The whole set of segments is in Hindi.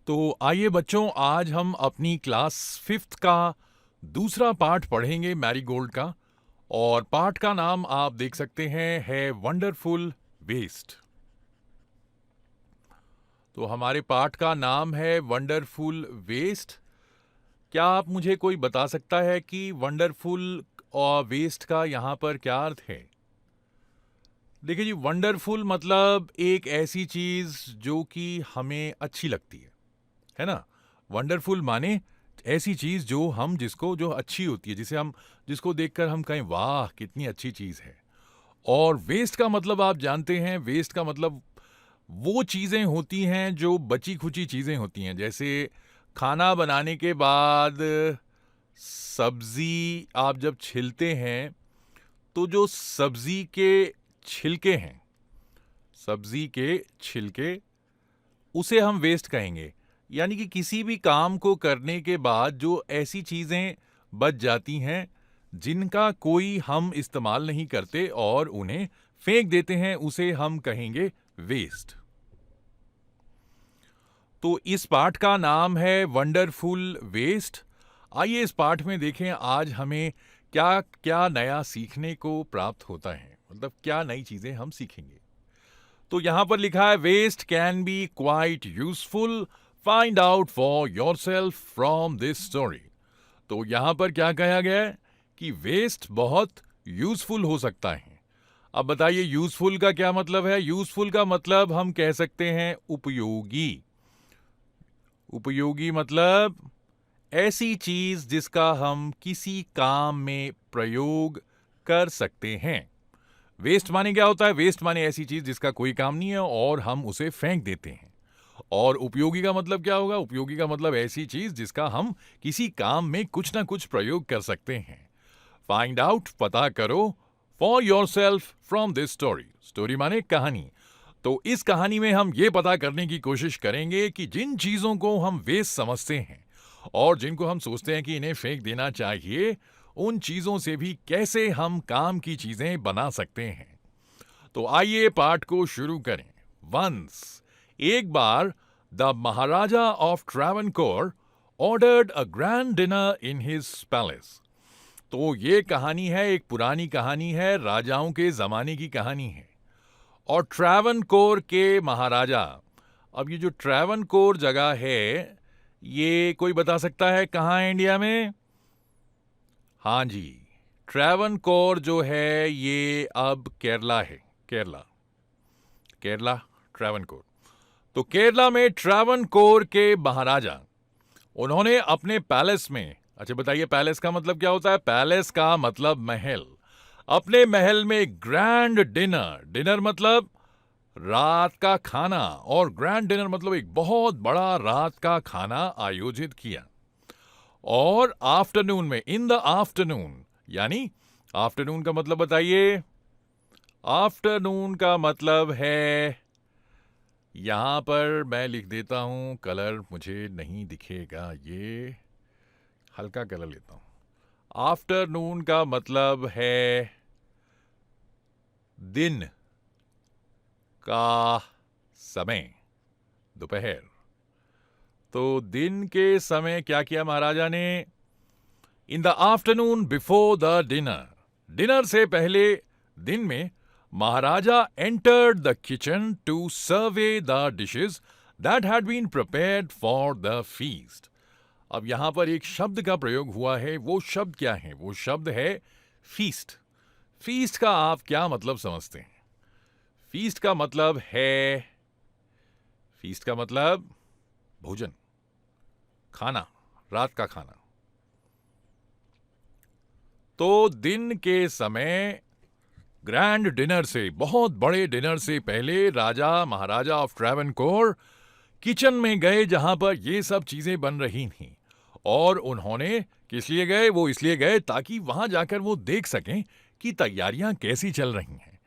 तो आइए बच्चों, आज हम अपनी क्लास फिफ्थ का दूसरा पार्ट पढ़ेंगे मैरीगोल्ड का। और पार्ट का नाम आप देख सकते हैं है वंडरफुल वेस्ट। तो हमारे पार्ट का नाम है वंडरफुल वेस्ट। क्या आप मुझे कोई बता सकता है कि वंडरफुल और वेस्ट का यहाँ पर क्या अर्थ है? देखिए जी, वंडरफुल मतलब एक ऐसी चीज जो कि हमें अच्छी लगती है ना। वंडरफुल माने ऐसी चीज जो हम जिसको जो अच्छी होती है, जिसको देखकर हम कहें वाह कितनी अच्छी चीज है। और वेस्ट का मतलब आप जानते हैं, वेस्ट का मतलब वो चीजें होती हैं जो बची खुची चीजें होती हैं। जैसे खाना बनाने के बाद सब्जी आप जब छिलते हैं तो जो सब्जी के छिलके हैं, सब्जी के छिलके, उसे हम वेस्ट कहेंगे। यानी कि किसी भी काम को करने के बाद जो ऐसी चीजें बच जाती हैं जिनका कोई हम इस्तेमाल नहीं करते और उन्हें फेंक देते हैं, उसे हम कहेंगे वेस्ट। तो इस पाठ का नाम है वंडरफुल वेस्ट। आइए इस पाठ में देखें आज हमें क्या क्या नया सीखने को प्राप्त होता है, मतलब क्या नई चीजें हम सीखेंगे। तो यहां पर लिखा है waste can be quite useful, find out for yourself from this story. तो यहां पर क्या कहा गया है कि वेस्ट बहुत यूजफुल हो सकता है। अब बताइए यूजफुल का क्या मतलब है? यूजफुल का मतलब हम कह सकते हैं उपयोगी। उपयोगी मतलब ऐसी चीज जिसका हम किसी काम में प्रयोग कर सकते हैं। वेस्ट माने क्या होता है? वेस्ट माने ऐसी चीज जिसका कोई काम नहीं है और हम उसे फेंक देते हैं। और उपयोगी का मतलब क्या होगा? उपयोगी का मतलब ऐसी चीज जिसका हम किसी काम में कुछ ना कुछ प्रयोग कर सकते हैं। फाइंड आउट, पता करो, for your self from this story. Story माने कहानी। तो इस कहानी में हम ये पता करने की कोशिश करेंगे कि जिन चीजों को हम वेस्ट समझते हैं और जिनको हम सोचते हैं कि इन्हें फेंक देना चाहिए, उन चीजों से भी कैसे हम काम की चीजें बना सकते हैं। तो आइए पाठ को शुरू करें। वंस, एक बार, the Maharaja of Travancore ordered a grand dinner in his palace. तो ये कहानी है, एक पुरानी कहानी है, राजाओं के जमाने की कहानी है। और ट्रैवनकोर के महाराजा, अब ये जो ट्रैवनकोर जगह है, ये कोई बता सकता है कहाँ है इंडिया में? हाँ जी, ट्रैवनकोर जो है ये अब केरला है। केरला, केरला, ट्रैवनकोर। तो केरला में ट्रैवनकोर के महाराजा, उन्होंने अपने पैलेस में, अच्छा बताइए पैलेस का मतलब क्या होता है? पैलेस का मतलब महल। अपने महल में ग्रैंड डिनर, डिनर मतलब रात का खाना, और ग्रैंड डिनर मतलब एक बहुत बड़ा रात का खाना आयोजित किया। और आफ्टरनून में, इन द आफ्टरनून, यानी आफ्टरनून का मतलब बताइए? आफ्टरनून का मतलब है, यहां पर मैं लिख देता हूं, कलर मुझे नहीं दिखेगा, ये हल्का कलर लेता हूं। आफ्टरनून का मतलब है दिन का समय, दोपहर। तो दिन के समय क्या किया महाराजा ने? In the afternoon before the dinner, dinner से पहले दिन में, Maharaja entered the kitchen to survey the dishes that had been prepared for the feast. अब यहां पर एक शब्द का प्रयोग हुआ है। वो शब्द क्या है? वो शब्द है फीस्ट। फीस्ट का आप क्या मतलब समझते हैं? फीस्ट का मतलब है, फीस्ट का मतलब भोजन, खाना, रात का खाना। तो दिन के समय ग्रैंड डिनर से, बहुत बड़े डिनर से पहले, राजा महाराजा ऑफ ट्रैवनकोर किचन में गए जहां पर ये सब चीजें बन रही थीं। और उन्होंने किस लिए गए? वो इसलिए गए ताकि वहां जाकर वो देख सकें कि तैयारियां कैसी चल रही हैं,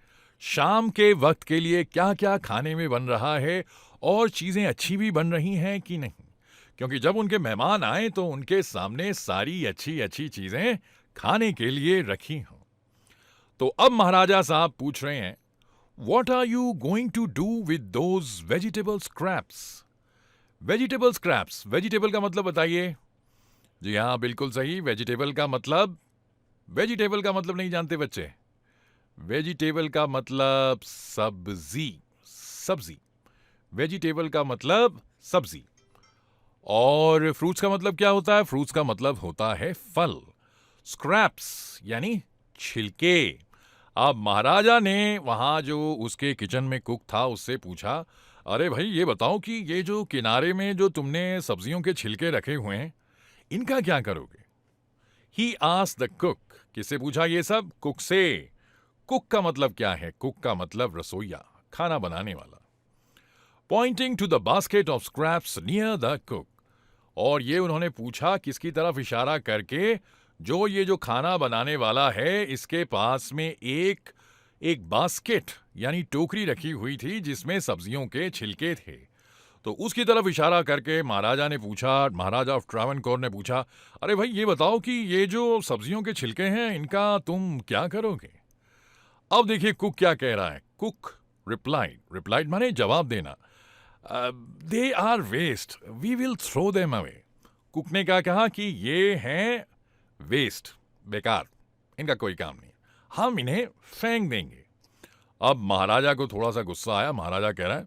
शाम के वक्त के लिए क्या क्या खाने में बन रहा है, और चीजें अच्छी भी बन रही हैं कि नहीं। क्योंकि जब उनके मेहमान आए तो उनके सामने सारी अच्छी अच्छी चीजें खाने के लिए रखी हों। तो अब महाराजा साहब पूछ रहे हैं, what are you going to do with those vegetable scraps? Vegetable scraps, vegetable का मतलब बताइए। जी हाँ, बिल्कुल सही। वेजिटेबल का मतलब नहीं जानते बच्चे। वेजिटेबल का मतलब सब्जी, सब्जी। वेजिटेबल का मतलब सब्जी। और फ्रूट्स का मतलब क्या होता है? फ्रूट्स का मतलब होता है फल। स्क्रैप्स यानी छिलके। अब महाराजा ने वहां जो उसके किचन में कुक था उससे पूछा, अरे भाई ये बताओ कि ये जो किनारे में जो तुमने सब्जियों के छिलके रखे हुए हैं इनका क्या करोगे? He asked the cook. किससे पूछा ये सब? कुक से। कुक का मतलब क्या है? कुक का मतलब रसोइया, खाना बनाने वाला। Pointing to the basket of scraps near the cook. और ये उन्होंने पूछा किसकी तरफ इशारा करके? जो ये जो खाना बनाने वाला है इसके पास में एक एक बास्केट यानी टोकरी रखी हुई थी जिसमें सब्जियों के छिलके थे। तो उसकी तरफ इशारा करके महाराजा ने पूछा, महाराजा ऑफ ट्रावनकोर ने पूछा, अरे भाई ये बताओ कि ये जो सब्जियों के छिलके हैं इनका तुम क्या करोगे? अब देखिए कुक क्या कह रहा है। कुक रिप्लाइड, रिप्लाइड माने जवाब देना। They are waste, we will throw them away. Cook ने क्या कहा कि ये हैं वेस्ट, बेकार, इनका कोई काम नहीं, हम इन्हें फेंक देंगे। अब महाराजा को थोड़ा सा गुस्सा आया। महाराजा कह रहा है,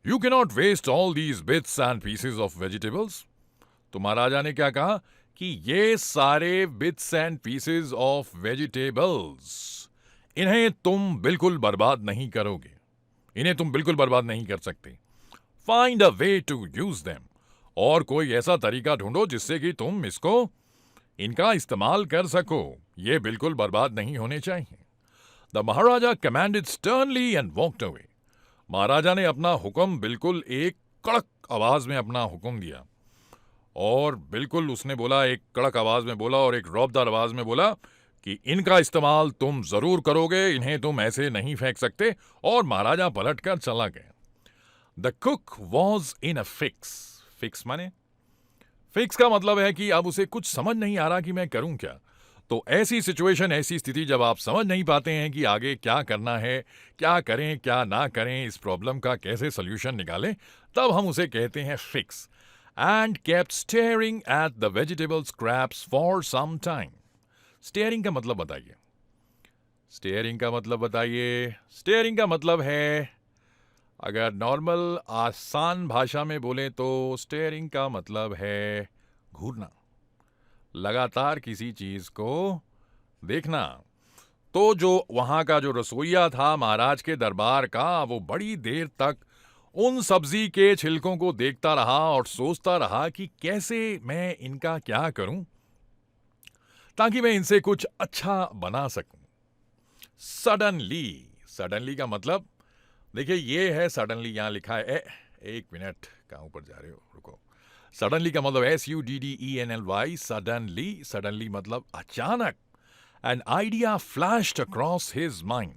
you can not waste all these bits and pieces of vegetables. तो महाराजा ने क्या कहा कि ये सारे bits and pieces of vegetables, इन्हें तुम बिल्कुल बर्बाद नहीं करोगे, इन्हें तुम बिल्कुल बर्बाद नहीं कर सकते। Find a way to use them. और कोई ऐसा तरीका ढूंढो जिससे कि तुम इसको इनका इस्तेमाल कर सको, ये बिल्कुल बर्बाद नहीं होने चाहिए। The Maharaja commanded sternly and walked away. महाराजा ने अपना हुक्म बिल्कुल एक कड़क आवाज में अपना हुक्म दिया। और बिल्कुल उसने बोला, एक कड़क आवाज में बोला और एक रौबदार आवाज में बोला कि इनका इस्तेमाल तुम जरूर करोगे, इन्हें तुम ऐसे नहीं फेंक सकते। और महाराजा पलटकर चला गया। The cook was in a fix. Fix माने? फिक्स का मतलब है कि अब उसे कुछ समझ नहीं आ रहा कि मैं करूं क्या। तो ऐसी सिचुएशन, ऐसी स्थिति जब आप समझ नहीं पाते हैं कि आगे क्या करना है, क्या करें क्या ना करें, इस प्रॉब्लम का कैसे सोल्यूशन निकालें, तब हम उसे कहते हैं fix. And kept staring at the vegetable scraps for some time. Staring का मतलब बताइए। स्टेयरिंग का मतलब बताइए। स्टेयरिंग का मतलब है, अगर नॉर्मल आसान भाषा में बोले तो स्टेयरिंग का मतलब है घूरना, लगातार किसी चीज को देखना। तो जो वहां का जो रसोइया था महाराज के दरबार का, वो बड़ी देर तक उन सब्जी के छिलकों को देखता रहा और सोचता रहा कि कैसे मैं इनका क्या करूं ताकि मैं इनसे कुछ अच्छा बना सकूं। सडनली, सडनली का मतलब देखिए ये है, सडनली यहां लिखा है एक मिनट, कहां ऊपर जा रहे हो, रुको। सडनली का मतलब SUDDENLY, सडनली। सडनली मतलब अचानक। An idea flashed across his mind.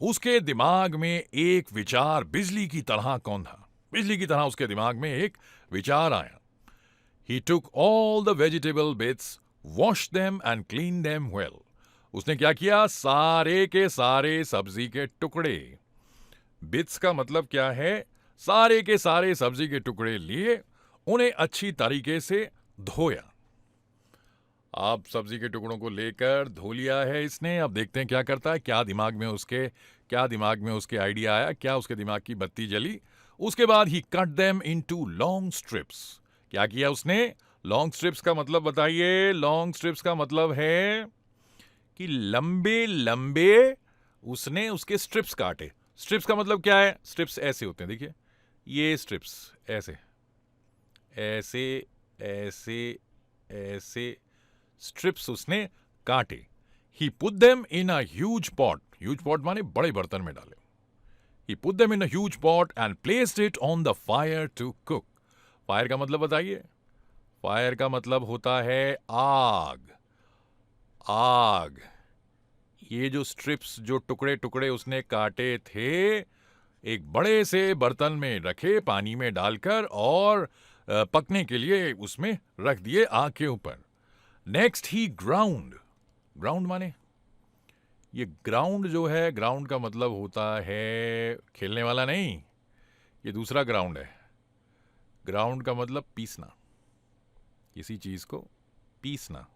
उसके दिमाग में एक विचार बिजली की तरह कौंधा। बिजली की तरह उसके दिमाग में एक विचार आया। He took all the vegetable bits, washed them and cleaned them well. उसने क्या किया? सारे के सारे सब्जी के टुकड़े, बिट्स का मतलब क्या है? सारे के सारे सब्जी के टुकड़े लिए, उन्हें अच्छी तरीके से धोया। आप सब्जी के टुकड़ों को लेकर धो लिया है इसने। अब देखते हैं क्या करता है, क्या दिमाग में उसके आइडिया आया, क्या उसके दिमाग की बत्ती जली। उसके बाद ही cut them into long strips. क्या किया उसने? लॉन्ग स्ट्रिप्स का मतलब बताइए। लॉन्ग स्ट्रिप्स का मतलब है कि लंबे लंबे उसने उसके स्ट्रिप्स काटे। स्ट्रिप्स का मतलब क्या है? स्ट्रिप्स ऐसे होते हैं, देखिए ये स्ट्रिप्स ऐसे ऐसे ऐसे ऐसे स्ट्रिप्स उसने काटे। He put them in a huge pot. Huge pot माने बड़े बर्तन में डाले। He put them in a huge pot and placed it on the fire to cook. Fire का मतलब बताइए। फायर का मतलब होता है आग। आग। ये जो स्ट्रिप्स, जो टुकड़े टुकड़े उसने काटे थे, एक बड़े से बर्तन में रखे पानी में डालकर और पकने के लिए उसमें रख दिए आग के ऊपर। नेक्स्ट ही ग्राउंड। ग्राउंड माने, ये ग्राउंड जो है, ग्राउंड का मतलब होता है खेलने वाला नहीं, ये दूसरा ग्राउंड है। ग्राउंड का मतलब पीसना, किसी चीज को पीसना,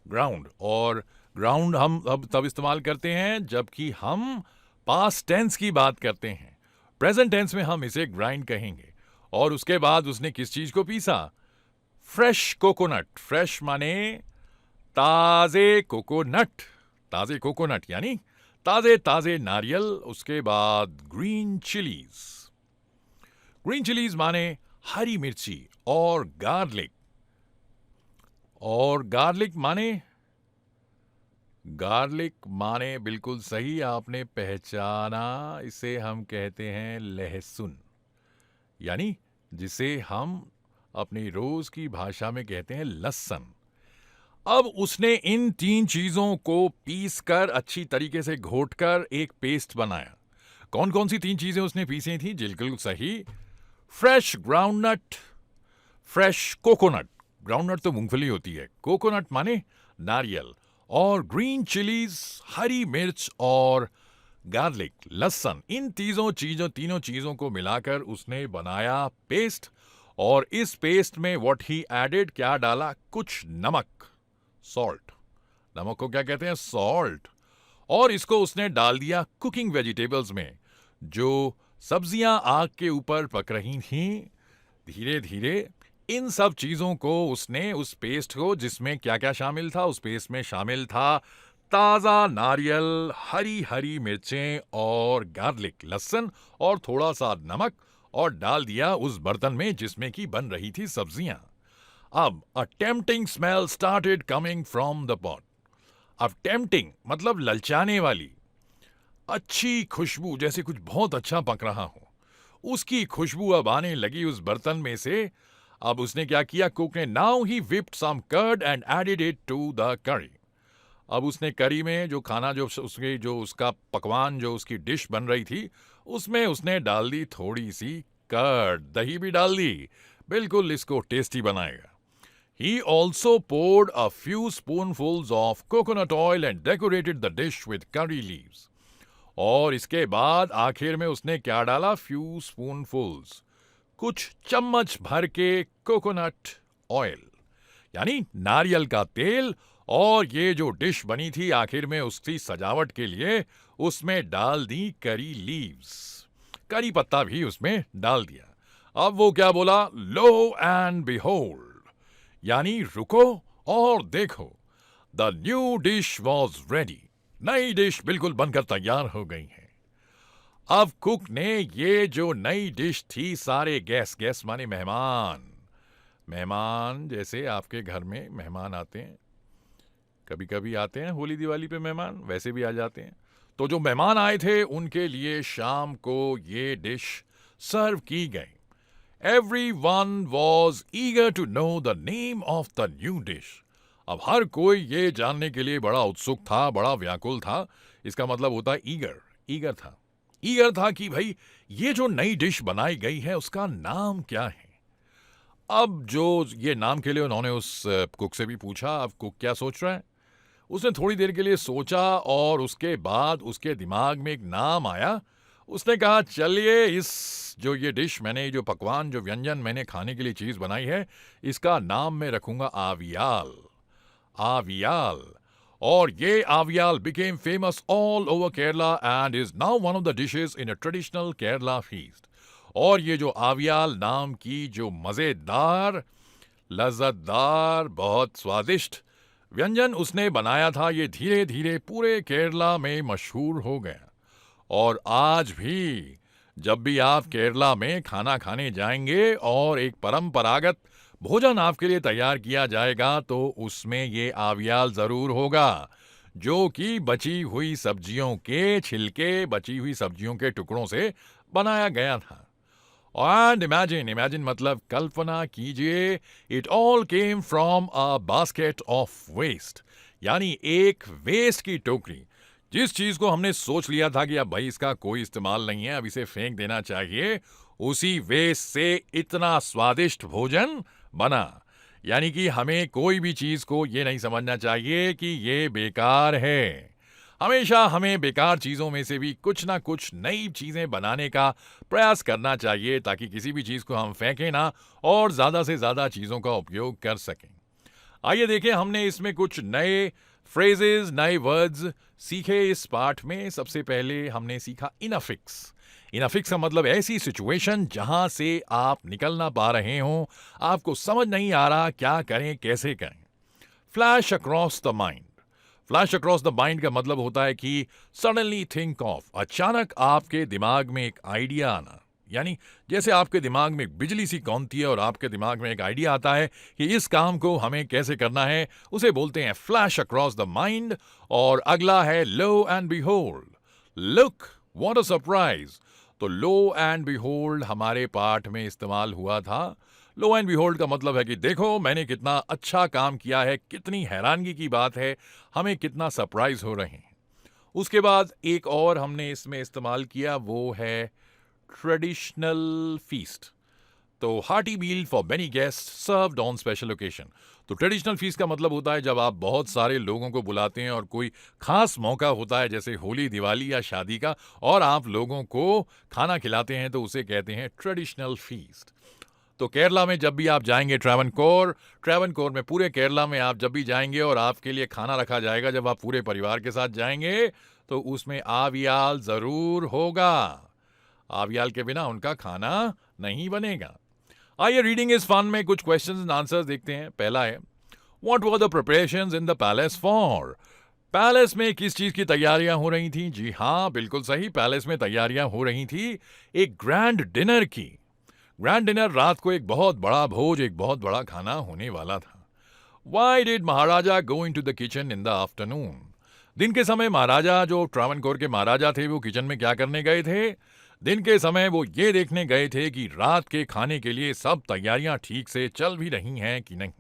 ग्राउंड। और ग्राउंड हम अब तब इस्तेमाल करते हैं जबकि हम पास्ट टेंस की बात करते हैं। प्रेजेंट टेंस में हम इसे ग्राइंड कहेंगे। और उसके बाद उसने किस चीज को पीसा? Fresh coconut. फ्रेश माने ताजे कोकोनट, ताजे कोकोनट यानी ताजे ताजे नारियल। उसके बाद ग्रीन चिलीज, ग्रीन चिलीज माने हरी मिर्ची। और गार्लिक, और गार्लिक माने बिल्कुल सही आपने पहचाना, इसे हम कहते हैं लहसुन, यानी जिसे हम अपनी रोज की भाषा में कहते हैं लहसुन। अब उसने इन 3 चीजों को पीस कर अच्छी तरीके से घोटकर एक पेस्ट बनाया। कौन कौन सी 3 चीजें उसने पीसी थी? बिल्कुल सही, fresh groundnut, fresh coconut, groundnut तो मूंगफली होती है, कोकोनट माने नारियल, और ग्रीन चिलीज हरी मिर्च, और गार्लिक लहसुन। इन तीनों चीजों को मिलाकर उसने बनाया पेस्ट। और इस पेस्ट में व्हाट ही एडेड, क्या डाला? कुछ नमक, सॉल्ट। नमक को क्या कहते हैं? सॉल्ट। और इसको उसने डाल दिया कुकिंग वेजिटेबल्स में। जो सब्जियां आग के ऊपर पक रही थीं, धीरे धीरे इन सब चीजों को उसने, उस पेस्ट को, जिसमें क्या क्या शामिल था? उस पेस्ट में शामिल था ताजा नारियल, हरी हरी मिर्चें और गार्लिक लहसुन और थोड़ा सा नमक, और डाल दिया उस बर्तन में जिसमें की बन रही थी सब्जियां। अब a tempting smell started coming from the pot. अब टेम्पटिंग मतलब ललचाने वाली, अच्छी खुशबू, जैसे कुछ बहुत अच्छा पक रहा हो, उसकी खुशबू अब आने लगी उस बर्तन में से। अब उसने क्या किया? कुक ने now he whipped some curd and added it to the curry. अब उसने करी में जो खाना, जो उसका पकवान, जो उसकी डिश बन रही थी, उसमें उसने डाल दी थोड़ी सी कर्ड, दही भी डाल दी, बिल्कुल इसको टेस्टी बनाएगा। He also poured a few spoonfuls of coconut oil and decorated the dish with curry leaves. और इसके बाद आखिर में उसने क्या डाला? few spoonfuls, कुछ चम्मच भर के कोकोनट ऑयल, यानी नारियल का तेल। और ये जो डिश बनी थी, आखिर में उसकी सजावट के लिए उसमें डाल दी करी लीव्स, करी पत्ता भी उसमें डाल दिया। अब वो क्या बोला? लो एंड बिहोल्ड, यानी रुको और देखो, the new dish was ready. नई डिश बिल्कुल बनकर तैयार हो गई है। अब कुक ने ये जो नई डिश थी, सारे गेस्ट माने मेहमान, मेहमान जैसे आपके घर में मेहमान आते हैं, कभी कभी आते हैं होली दिवाली पे मेहमान, वैसे भी आ जाते हैं। तो जो मेहमान आए थे उनके लिए शाम को ये डिश सर्व की गई। Everyone was eager to know the name of the new dish. अब हर कोई ये जानने के लिए बड़ा उत्सुक था, बड़ा व्याकुल था। इसका मतलब होता है ईगर था कि भाई ये जो नई डिश बनाई गई है उसका नाम क्या है। अब जो ये नाम के लिए उन्होंने उस कुक से भी पूछा। अब कुक क्या सोच रहा है? उसने थोड़ी देर के लिए सोचा और उसके बाद उसके दिमाग में एक नाम आया। उसने कहा, चलिए इस जो ये डिश मैंने, जो पकवान, जो व्यंजन मैंने खाने के लिए चीज बनाई है, इसका नाम मैं रखूंगा आवियाल। आवियाल। और ये आवियाल became famous all over Kerala and is now one of the dishes in a traditional Kerala feast. और ये जो आवियाल नाम की जो मजेदार, लज्जतदार, बहुत स्वादिष्ट व्यंजन उसने बनाया था, ये धीरे धीरे पूरे केरला में मशहूर हो गया। और आज भी जब भी आप केरला में खाना खाने जाएंगे और एक परंपरागत भोजन आपके लिए तैयार किया जाएगा, तो उसमें ये आवियाल जरूर होगा, जो कि बची हुई सब्जियों के छिलके, बची हुई सब्जियों के टुकड़ों से बनाया गया था। एंड इमेजिन मतलब कल्पना कीजिए, it all came from a basket of waste, यानी एक वेस्ट की टोकरी। जिस चीज को हमने सोच लिया था कि अब भाई इसका कोई इस्तेमाल नहीं है, अब इसे फेंक देना चाहिए, उसी वेस्ट से इतना स्वादिष्ट भोजन बना। यानी कि हमें कोई भी चीज को ये नहीं समझना चाहिए कि ये बेकार है। हमेशा हमें बेकार चीज़ों में से भी कुछ ना कुछ नई चीज़ें बनाने का प्रयास करना चाहिए ताकि किसी भी चीज़ को हम फेंकें ना और ज़्यादा से ज़्यादा चीज़ों का उपयोग कर सकें। आइए देखें हमने इसमें कुछ नए फ्रेजेस, नए वर्ड्स सीखे इस पाठ में। सबसे पहले हमने सीखा इनअफिक्स। इनअफिक्स का मतलब ऐसी सिचुएशन जहां से आप निकल ना पा रहे हों, आपको समझ नहीं आ रहा क्या करें, कैसे करें। Flash across the mind. Flash across the mind का मतलब होता है कि सडनली थिंक ऑफ, अचानक आपके दिमाग में एक आइडिया आना। यानी जैसे आपके दिमाग में एक बिजली सी कौंधती है और आपके दिमाग में एक आइडिया आता है कि इस काम को हमें कैसे करना है, उसे बोलते हैं फ्लैश अक्रॉस द माइंड। और अगला है lo and behold. Look what a surprise. तो लो एंड बिहोल्ड हमारे पाठ में इस्तेमाल हुआ था। लो एंड बिहोल्ड का मतलब है कि देखो मैंने कितना अच्छा काम किया है, कितनी हैरानगी की बात है, हमें कितना सरप्राइज हो रहे हैं। उसके बाद एक और हमने इसमें इस्तेमाल किया, वो है ट्रेडिशनल फीस्ट। तो hearty meal for many guest served on special occasion. तो ट्रेडिशनल फीस्ट का मतलब होता है जब आप बहुत सारे लोगों को बुलाते हैं और कोई खास मौका होता है जैसे होली, दिवाली या शादी का, और आप लोगों को खाना खिलाते हैं तो उसे कहते हैं ट्रेडिशनल फीस्ट। तो केरला में जब भी आप जाएंगे ट्रैवनकोर में पूरे केरला में आप जब भी जाएंगे और आपके लिए खाना रखा जाएगा, जब आप पूरे परिवार के साथ जाएंगे तो उसमें आवियाल जरूर होगा। आवियाल के बिना उनका खाना नहीं बनेगा। आइए रीडिंग इज फन में कुछ क्वेश्चंस एंड आंसर्स देखते हैं। पहला है, what were the preparations in the palace for. Palace में किस चीज की तैयारियां हो रही थी? जी हाँ, बिल्कुल सही, पैलेस में तैयारियां हो रही थी एक ग्रैंड डिनर की। ग्रैंड डिनर, रात को एक बहुत बड़ा भोज, एक बहुत बड़ा खाना होने वाला था। Why did Maharaja go into the kitchen in the afternoon? दिन के समय महाराजा, जो ट्रावनकोर के महाराजा थे, वो किचन में क्या करने गए थे? दिन के समय वो ये देखने गए थे कि रात के खाने के लिए सब तैयारियां ठीक से चल भी रही हैं कि नहीं।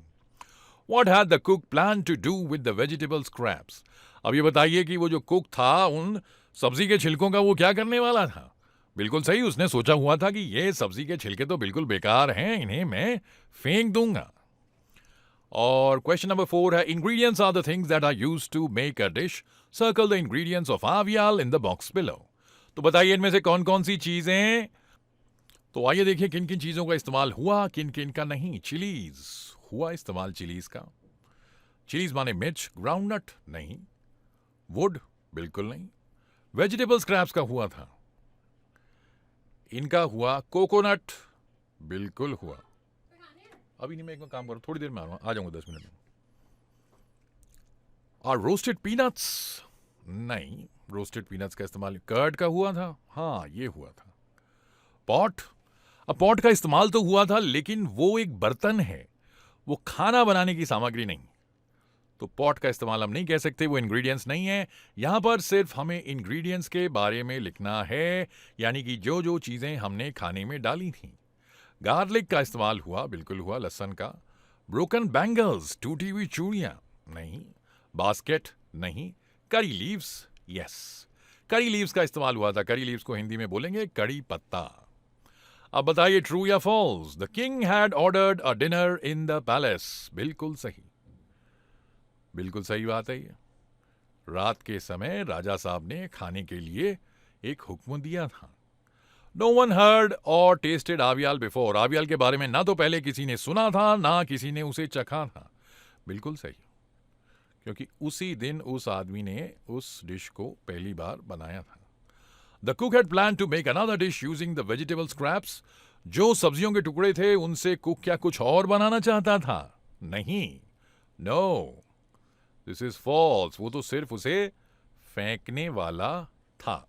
What had the cook planned to do with the vegetable scraps? अब ये बताइए कि वो जो कुक था, उन सब्जी के छिलकों का वो क्या करने वाला था? बिल्कुल सही, उसने सोचा हुआ था कि ये सब्जी के छिलके तो बिल्कुल बेकार हैं, इन्हें मैं फेंक दूंगा। और क्वेश्चन नंबर 4 है, ingredients are the things that are used to make a dish. Circle the ingredients of aviyal in the box below. तो बताइए इनमें से कौन कौन सी चीजें। तो आइए देखिए किन किन चीजों का इस्तेमाल हुआ, किन किन का नहीं। चिलीज हुआ इस्तेमाल, चिलीज का। चिलीज माने मिर्च, ग्राउंडनट नहीं, वुड बिल्कुल नहीं। वेजिटेबल स्क्रैप्स का हुआ था, इनका हुआ। कोकोनट बिल्कुल हुआ। अभी नहीं, मैं एक काम करूं, थोड़ी देर में आ जाऊंगा 10 मिनट में। और रोस्टेड पीनट्स नहीं, रोस्टेड पीनट्स का इस्तेमाल। कर्ड का हुआ था, हाँ ये हुआ था। पॉट, अब पॉट का इस्तेमाल तो हुआ था लेकिन वो एक बर्तन है, वो खाना बनाने की सामग्री नहीं। तो पॉट का इस्तेमाल हम नहीं कह सकते, वो इंग्रेडिएंट्स नहीं है। यहां पर सिर्फ हमें इंग्रेडिएंट्स के बारे में लिखना है, यानी कि जो जो चीजें हमने खाने में डाली थी। गार्लिक का इस्तेमाल हुआ, बिल्कुल हुआ, लहसुन का। ब्रोकन बैंगल्स, टूटी हुई चूड़ियां नहीं। बास्केट नहीं। Curry leaves, yes, curry leaves का इस्तेमाल हुआ था। करी लीव्स को हिंदी में बोलेंगे कड़ी पत्ता। अब बताइए ट्रू या false. The king had ordered a dinner in the palace. बिल्कुल सही, बिल्कुल सही बात है ये। रात के समय राजा साहब ने खाने के लिए एक हुक्म दिया था। नो वन हर्ड और टेस्टेड आवियाल बिफोर। आवियाल के बारे में ना तो पहले किसी ने सुना था, ना किसी ने उसे चखा था। बिल्कुल सही, क्योंकि उसी दिन उस आदमी ने उस डिश को पहली बार बनाया था। The cook had plan to make another dish using the vegetable scraps. जो सब्जियों के टुकड़े थे उनसे कुक क्या कुछ और बनाना चाहता था? नहीं, नो, दिस इज फॉल्स। वो तो सिर्फ उसे फेंकने वाला था।